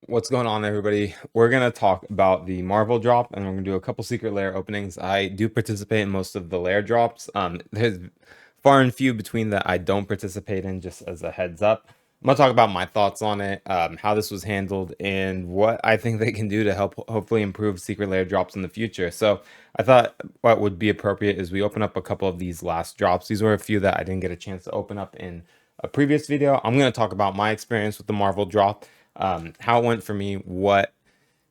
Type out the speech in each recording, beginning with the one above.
What's going on, everybody? We're gonna talk about the Marvel drop, and we're gonna do a couple secret lair openings. I do participate in most of the lair drops. There's far and few between that I don't participate in, just as a heads up. I'm gonna talk about my thoughts on it, how this was handled, and what I think they can do to help hopefully improve secret lair drops in the future. So I thought what would be appropriate is we open up a couple of these last drops. These were a few that I didn't get a chance to open up in a previous video. I'm gonna talk about my experience with the Marvel drop, how it went for me, what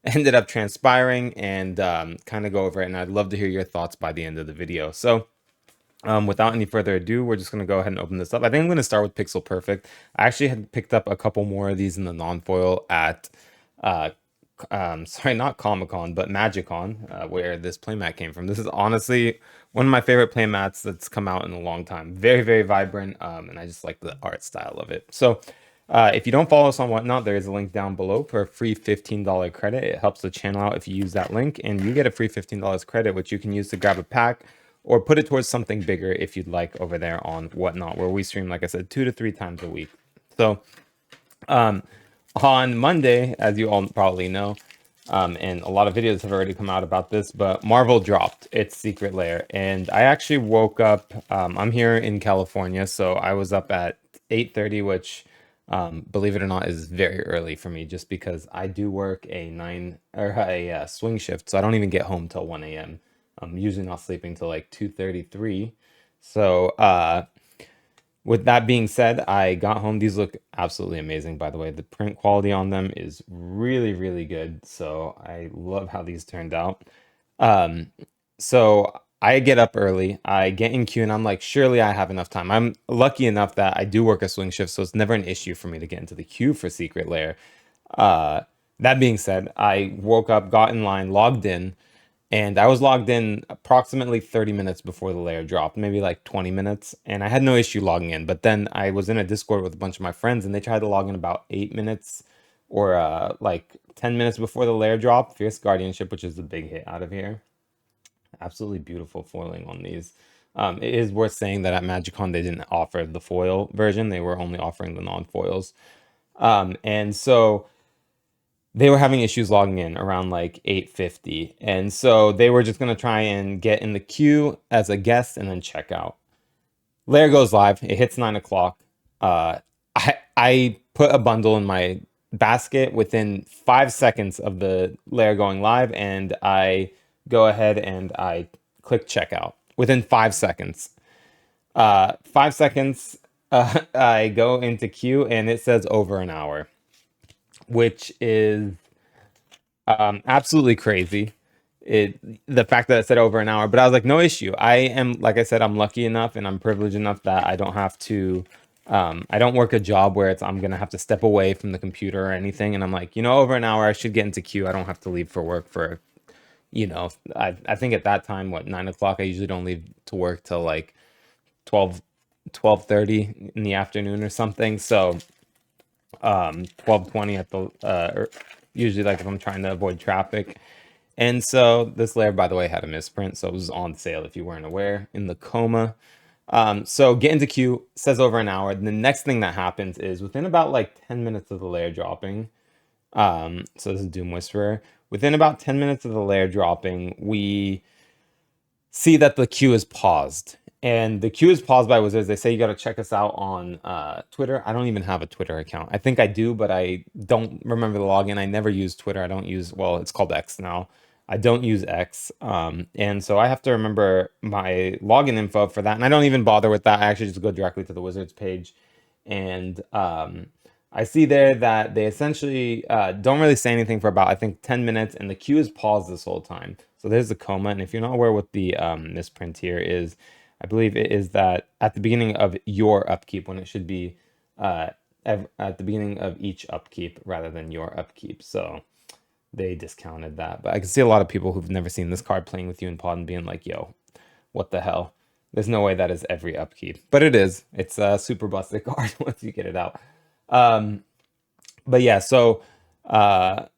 ended up transpiring, and kind of go over it. And I'd love to hear your thoughts by the end of the video. So without any further ado, we're just going to go ahead and open this up. I think I'm going to start with Pixel Perfect. I actually had picked up a couple more of these in the non-foil at, uh, sorry, not Comic-Con, but Magic-Con, where this playmat came from. This is honestly one of my favorite playmats that's come out in a long time. Very, very vibrant, and I just like the art style of it. So if you don't follow us on Whatnot, there is a link down below for a free $15 credit. It helps the channel out if you use that link, and you get a free $15 credit, which you can use to grab a pack or put it towards something bigger if you'd like over there on Whatnot, where we stream, like I said, 2 to 3 times a week. So um, on Monday, as you all probably know, and a lot of videos have already come out about this, but Marvel dropped its secret lair, and I actually woke up. I'm here in California, so I was up at 8:30, which, believe it or not, is very early for me, just because I do work a swing shift, so I don't even get home till 1 a.m. I'm usually not sleeping till like 2:33. So with that being said, I got home. These look absolutely amazing, by the way. The print quality on them is really, really good. So I love how these turned out. Um, so I get up early. I get in queue, and I'm like, surely I have enough time. I'm lucky enough that I do work a swing shift, so it's never an issue for me to get into the queue for Secret Lair. Uh, that being said, I woke up, got in line, logged in, and I was logged in approximately 30 minutes before the layer dropped, maybe like 20 minutes, and I had no issue logging in. But then I was in a Discord with a bunch of my friends, and they tried to log in about 8 minutes or like 10 minutes before the layer drop. Fierce Guardianship, which is the big hit out of here. Absolutely beautiful foiling on these. It is worth saying that at MagicCon they didn't offer the foil version; they were only offering the non-foils. And so they were having issues logging in around like 8:50, and so they were just going to try and get in the queue as a guest and then check out. Lair goes live. It hits 9 o'clock. I put a bundle in my basket within 5 seconds of the Lair going live, and I go ahead and I click checkout within 5 seconds. 5 seconds, I go into queue, and it says over an hour, which is absolutely crazy. The fact that it said over an hour, but I was like, no issue. I am, like I said, I'm lucky enough and I'm privileged enough that I don't have to. I don't work a job where I'm gonna have to step away from the computer or anything. And I'm like, over an hour, I should get into queue. I don't have to leave for work for, I think at that time, what, 9 o'clock. I usually don't leave to work till like 12, 12:30 in the afternoon or something. So 12:20 at the usually, like, if I'm trying to avoid traffic. And so this layer, by the way, had a misprint, so it was on sale if you weren't aware in the coma. So get into queue, says over an hour. The next thing that happens is within about like 10 minutes of the layer dropping. So this is Doom Whisperer. Within about 10 minutes of the layer dropping, we see that the queue is paused. And the queue is paused by Wizards. They say you got to check us out on Twitter. I don't even have a Twitter account. I think I do, but I don't remember the login. I never use Twitter. I don't use, well, it's called X now. I don't use X. And so I have to remember my login info for that. And I don't even bother with that. I actually just go directly to the Wizards page. And I see there that they essentially don't really say anything for about, I think, 10 minutes, and the queue is paused this whole time. So there's the coma, and if you're not aware what the misprint here is, I believe it is that at the beginning of your upkeep, when it should be at the beginning of each upkeep rather than your upkeep. So they discounted that. But I can see a lot of people who've never seen this card playing with you in pod and being like, yo, what the hell? There's no way that is every upkeep. But it is. It's a super busted card once you get it out. But yeah, so that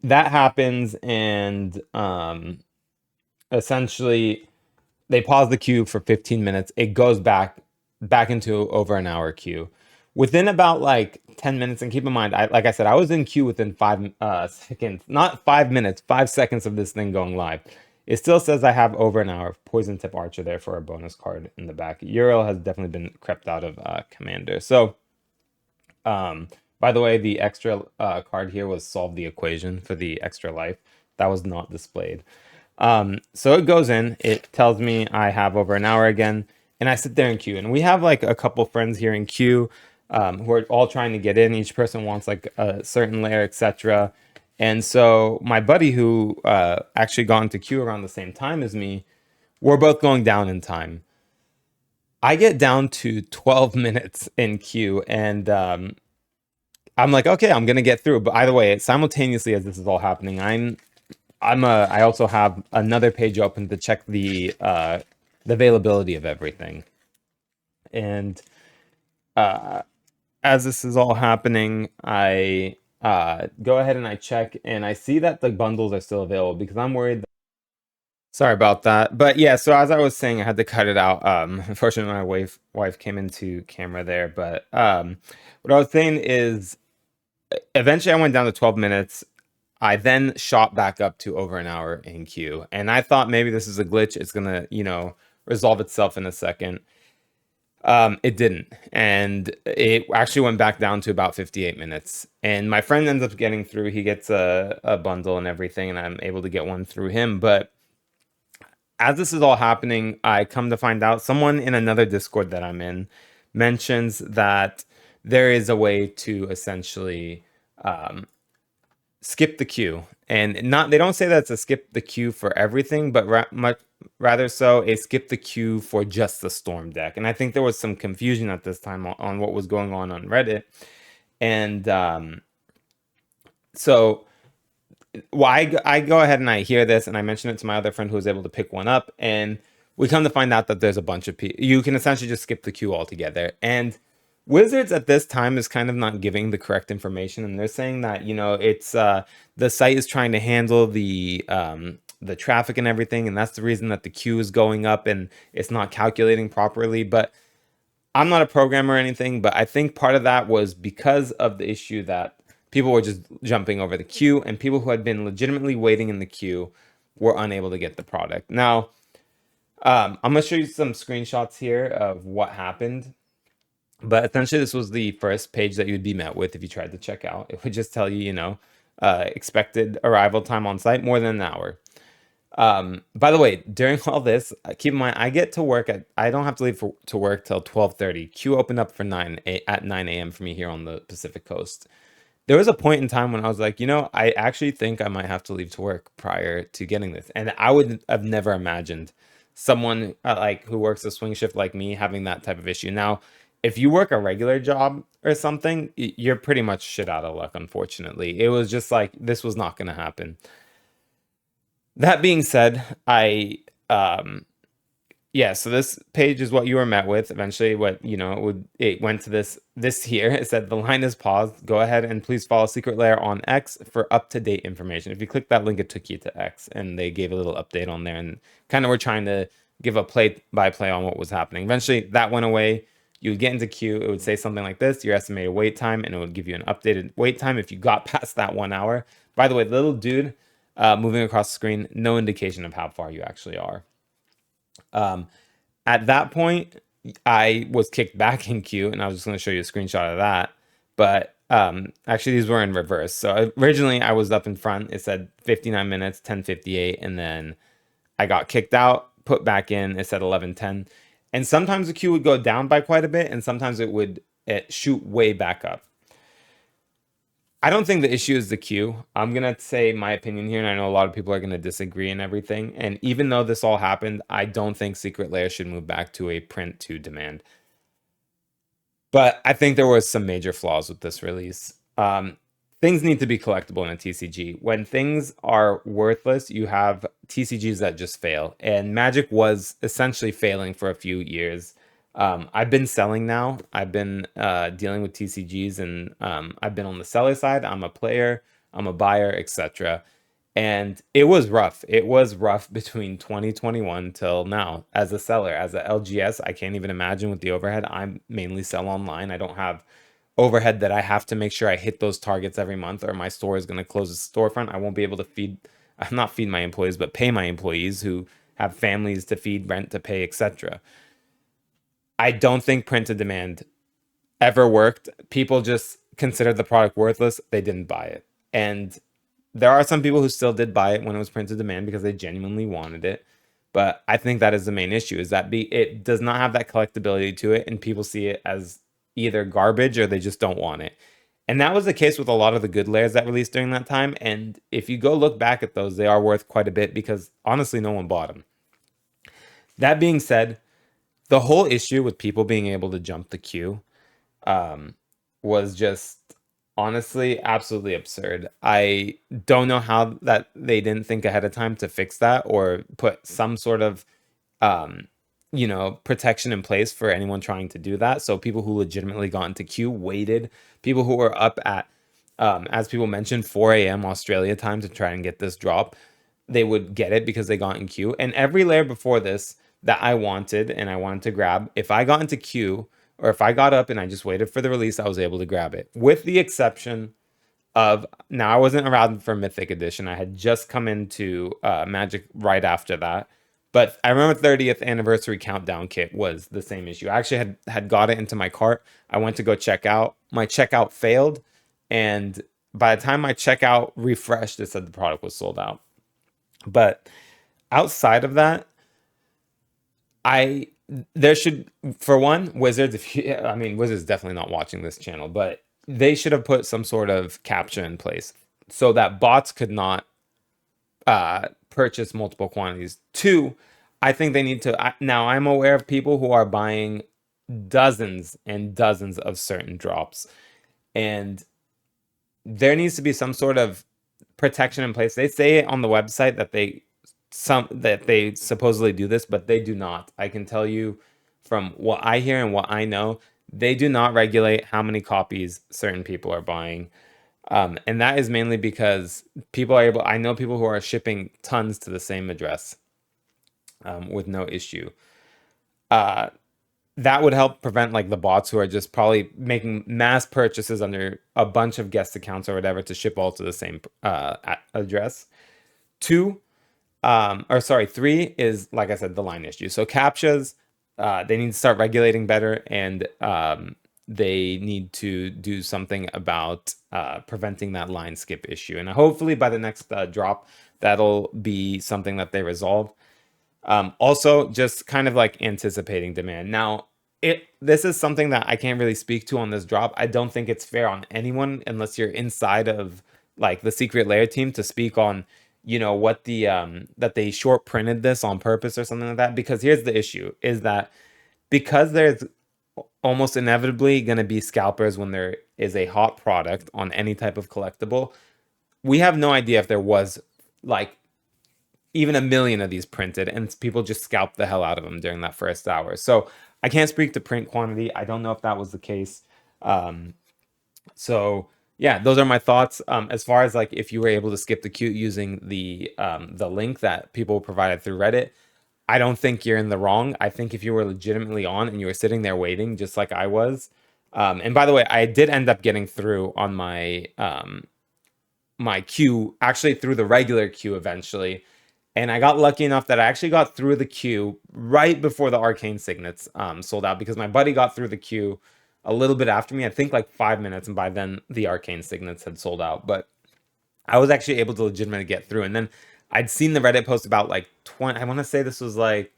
happens, and essentially they pause the queue for 15 minutes. It goes back into over an hour queue, Within about like 10 minutes, and keep in mind, like I said, I was in queue within 5 seconds, not 5 minutes, 5 seconds of this thing going live. It still says I have over an hour of Poison Tip Archer there for a bonus card in the back. Uriel has definitely been crept out of Commander. So, um, by the way, the extra card here was solve the equation for the extra life. That was not displayed. So it goes in, it tells me I have over an hour again, and I sit there in queue. And we have like a couple friends here in queue who are all trying to get in. Each person wants like a certain layer, etc. And so my buddy who actually got into queue around the same time as me, we're both going down in time. I get down to 12 minutes in queue, and I'm like, okay, I'm gonna get through. But either way, simultaneously as this is all happening, I also have another page open to check the availability of everything. And uh, as this is all happening, I go ahead and I check, and I see that the bundles are still available because I'm worried. Sorry about that. But yeah, so as I was saying, I had to cut it out. Unfortunately, my wife came into camera there. But what I was saying is, eventually, I went down to 12 minutes. I then shot back up to over an hour in queue, and I thought maybe this is a glitch. It's gonna, resolve itself in a second. It didn't, and it actually went back down to about 58 minutes. And my friend ends up getting through. He gets a bundle and everything, and I'm able to get one through him. But as this is all happening, I come to find out someone in another Discord that I'm in mentions that there is a way to essentially um, skip the queue, and not they don't say that it's a skip the queue for everything, but much rather so a skip the queue for just the storm deck. And I think there was some confusion at this time on what was going on Reddit. And so well, I go ahead and I hear this, and I mention it to my other friend who was able to pick one up, and we come to find out that there's a bunch of people. You can essentially just skip the queue altogether. And Wizards at this time is kind of not giving the correct information, and they're saying that it's the site is trying to handle the traffic and everything, and that's the reason that the queue is going up and it's not calculating properly. But I'm not a programmer or anything, but I think part of that was because of the issue that people were just jumping over the queue, and people who had been legitimately waiting in the queue were unable to get the product. Now, I'm gonna show you some screenshots here of what happened. But essentially, this was the first page that you'd be met with if you tried to check out. It would just tell you, expected arrival time on site more than an hour. By the way, during all this, keep in mind, I don't have to leave to work till 12:30. Queue opened up for at 9 a.m. for me here on the Pacific Coast. There was a point in time when I was like, I actually think I might have to leave to work prior to getting this. And I would have never imagined someone like who works a swing shift like me having that type of issue. Now, if you work a regular job or something, you're pretty much shit out of luck, unfortunately. It was just like this was not going to happen. That being said, yeah, so this page is what you were met with. Eventually, it went to this here. It said the line is paused. Go ahead and please follow Secret Lair on X for up-to-date information. If you click that link, it took you to X, and they gave a little update on there and kind of were trying to give a play-by-play on what was happening. Eventually, that went away. You would get into queue. It would say something like this, your estimated wait time, and it would give you an updated wait time if you got past that 1 hour. By the way, the little dude moving across the screen, no indication of how far you actually are. At that point, I was kicked back in queue, and I was just going to show you a screenshot of that. But actually, these were in reverse. So originally, I was up in front. It said 59 minutes, 10:58, and then I got kicked out, put back in. It said 11:10, and sometimes the queue would go down by quite a bit, and sometimes it would shoot way back up. I don't think the issue is the queue. I'm going to say my opinion here, and I know a lot of people are going to disagree and everything. And even though this all happened, I don't think Secret Lair should move back to a print to demand. But I think there was some major flaws with this release. Things need to be collectible in a TCG. When things are worthless, you have TCGs that just fail. And Magic was essentially failing for a few years. I've been selling now. I've been dealing with TCGs, and I've been on the seller side. I'm a player, I'm a buyer, etc. And it was rough. It was rough between 2021 till now. As a seller, as a LGS, I can't even imagine with the overhead. I mainly sell online. I don't have overhead that I have to make sure I hit those targets every month, or my store is going to close the storefront. I won't be able to not feed my employees, but pay my employees who have families to feed, rent to pay, etc. I don't think print to demand ever worked. People just considered the product worthless. They didn't buy it. And there are some people who still did buy it when it was print to demand because they genuinely wanted it. But I think that is the main issue, is that it does not have that collectability to it, and people see it as either garbage or they just don't want it. And that was the case with a lot of the good layers that released during that time. And if you go look back at those, they are worth quite a bit because honestly, no one bought them. That being said, the whole issue with people being able to jump the queue um, was just honestly absolutely absurd. I don't know how that they didn't think ahead of time to fix that or put some sort of um, protection in place for anyone trying to do that. So people who legitimately got into queue waited, people who were up at, as people mentioned, 4 a.m. Australia time to try and get this drop, they would get it because they got in queue. And every layer before this that I wanted and I wanted to grab, if I got into queue or if I got up and I just waited for the release, I was able to grab it. With the exception of, now I wasn't around for Mythic Edition. I had just come into Magic right after that. But I remember 30th anniversary countdown kit was the same issue. I actually had got it into my cart. I went to go check out. My checkout failed, and by the time my checkout refreshed, it said the product was sold out. But outside of that, I there should, for one, Wizards. If you, I mean, Wizards definitely not watching this channel, but they should have put some sort of capture in place so that bots could not purchase multiple quantities. Two, I think they need to. Now, I'm aware of people who are buying dozens and dozens of certain drops, and there needs to be some sort of protection in place. They say on the website that they supposedly do this, but they do not. I can tell you from what I hear and what I know, they do not regulate how many copies certain people are buying. And that is mainly because people are able, I know people who are shipping tons to the same address with no issue. Uh, that would help prevent like the bots who are just probably making mass purchases under a bunch of guest accounts or whatever to ship all to the same address. Two, or sorry, three is, like I said, the line issue. So CAPTCHAs, they need to start regulating better, and they need to do something about preventing that line skip issue. And hopefully by the next drop, that'll be something that they resolve. Also, just kind of like anticipating demand. Now, this is something that I can't really speak to on this drop. I don't think it's fair on anyone unless you're inside of like the secret layer team to speak on, what the that they short printed this on purpose or something like that. Because here's the issue: is that because there's almost inevitably going to be scalpers when there is a hot product on any type of collectible. We have no idea if there was like even a million of these printed and people just scalped the hell out of them during that first hour. So I can't speak to print quantity. I don't know if that was the case. Um, so yeah, those are my thoughts. As far as like if you were able to skip the queue using the link that people provided through Reddit, I don't think you're in the wrong. I think if you were legitimately on and you were sitting there waiting, just like I was. And by the way, I did end up getting through on my queue, actually through the regular queue eventually. And I got lucky enough that I actually got through the queue right before the arcane signets sold out, because my buddy got through the queue a little bit after me, I think like 5 minutes, and by then the arcane signets had sold out. But I was actually able to legitimately get through. And then I'd seen the Reddit post about like 20, I want to say this was like,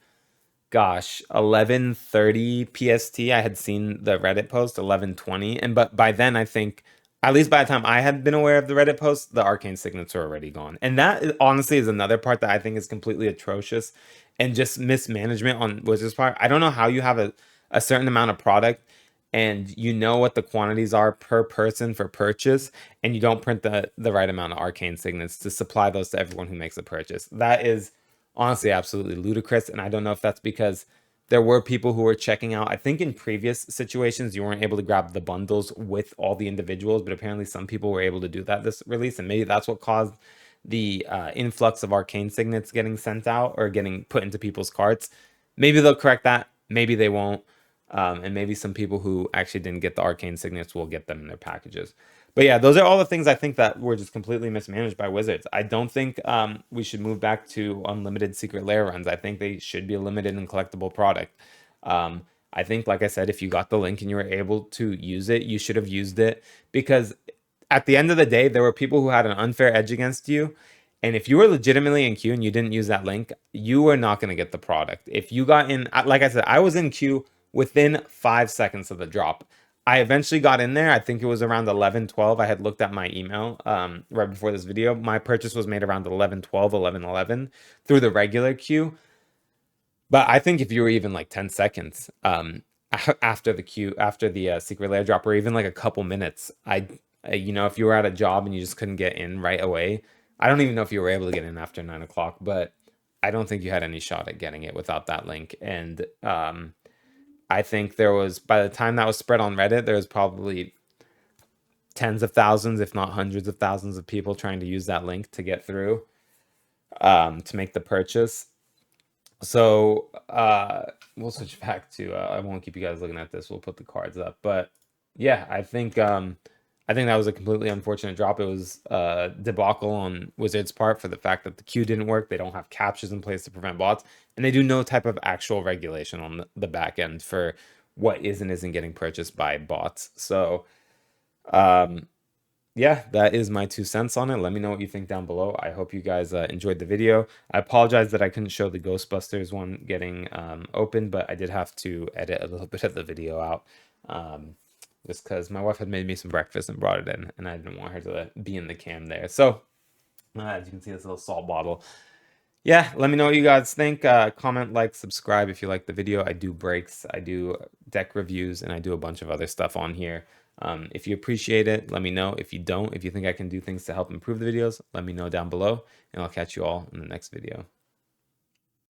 gosh, 11:30 PST. I had seen the Reddit post 11:20, and but by then I think, at least by the time I had been aware of the Reddit post, the arcane signets were already gone. And honestly is another part that I think is completely atrocious and just mismanagement on Wizards' part. I don't know how you have a certain amount of product and you know what the quantities are per person for purchase, and you don't print the right amount of arcane signets to supply those to everyone who makes a purchase. That is honestly absolutely ludicrous. And I don't know if that's because there were people who were checking out. I think in previous situations you weren't able to grab the bundles with all the individuals, but apparently some people were able to do that this release, and maybe that's what caused the influx of arcane signets getting sent out or getting put into people's carts. Maybe they'll correct that, maybe they won't. And maybe some people who actually didn't get the arcane signets will get them in their packages. But yeah, those are all the things I think that were just completely mismanaged by Wizards. I don't think we should move back to unlimited secret lair runs. I think they should be a limited and collectible product. I think, like I said, if you got the link and you were able to use it, you should have used it, because at the end of the day, there were people who had an unfair edge against you. And if you were legitimately in queue and you didn't use that link, you were not going to get the product. If you got in, like I said, I was in queue within 5 seconds of the drop. I eventually got in there. I think it was around 11:12. I had looked at my email right before this video. My purchase was made around 11:12, 11:11 through the regular queue. But I think if you were even like 10 seconds after the queue, after the secret lair drop, or even like a couple minutes, you know, if you were at a job and you just couldn't get in right away, I don't even know if you were able to get in after 9 o'clock, but I don't think you had any shot at getting it without that link. And I think there was, by the time that was spread on Reddit, there was probably tens of thousands, if not hundreds of thousands of people trying to use that link to get through to make the purchase. So we'll switch back to I won't keep you guys looking at this. We'll put the cards up. But yeah, I think that was a completely unfortunate drop. It was debacle on Wizards' part for the fact that the queue didn't work. They don't have captures in place to prevent bots, and they do no type of actual regulation on the back end for what is and isn't getting purchased by bots. So yeah, that is my 2 cents on it. Let me know what you think down below. I hope you guys enjoyed the video. I apologize that I couldn't show the Ghostbusters one getting open, but I did have to edit a little bit of the video out just because my wife had made me some breakfast and brought it in, and I didn't want her to be in the cam there. So as you can see, this little salt bottle. Yeah, let me know what you guys think. Comment, like, subscribe if you like the video. I do breaks, I do deck reviews, and I do a bunch of other stuff on here. If you appreciate it, let me know. If you don't, if you think I can do things to help improve the videos, let me know down below, and I'll catch you all in the next video.